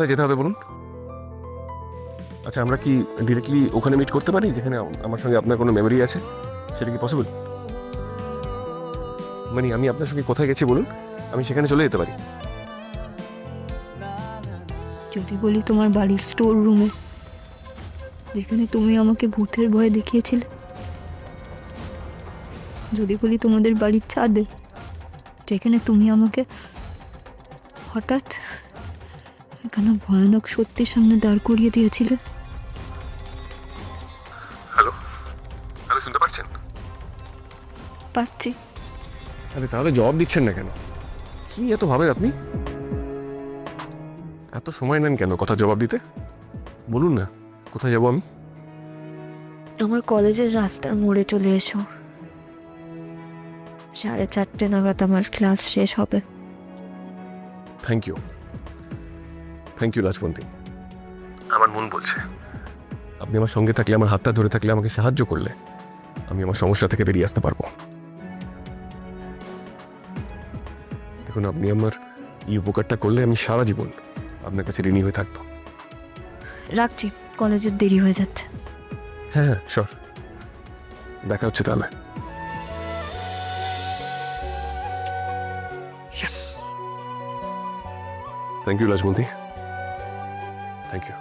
কোথায় যেতে হবে বলুন? আচ্ছা, আমরা কি ডিরেক্টলি ওখানে মিট করতে পারি যেখানে আমার সঙ্গে আপনার কোনো মেমরি আছে? সেটা কি পসিবল? মানে আমি আপনার সঙ্গে কোথায় গেছি বলুন, আমি সেখানে চলে যেতে পারি। যদি বলি তোমার বাড়ির স্টোর রুমে, যেখানে তুমি আমাকে ভূতের ভয় দেখিয়েছিলে, যদি বলি তোমাদের বাড়ির ছাদে, যেখানে তুমি আমাকে হঠাৎ এখানে ভয়ানক সত্যির সামনে দাঁড় করিয়ে দিয়েছিলে। হ্যালো, হ্যালো, শুনতে পাচ্ছেন? পাচ্ছি। আরে তাহলে জবাব দিচ্ছেন না কেন? কি এত ভাবেন আপনি? এত সময় নেন কেন কথা জবাব দিতে? বলুন না, কোথায় যাবো আমি? আমার কলেজের রাস্তার মোড়ে চলে এসো। 4:30 নাগাদ আমার ক্লাস শেষ হবে। Thank you, thank you Rajbanti. আমার মন বলছে আপনি আমার সঙ্গে থাকলে, আমার হাতটা ধরে থাকলে, আমাকে সাহায্য করলে আমি আমার সমস্যা থেকে বেরিয়ে আসতে পারবো। দেখুন, আপনি আমার এই উপকারটা করলে আমি সারা জীবন আপনার কাছে ঋণী হয়ে থাকবো। রাখছি, কলেজের দেরি হয়ে যাচ্ছে। হ্যাঁ হ্যাঁ, শিওর। দেখা হচ্ছে তাহলে। Thank you Rajbanti, thank you.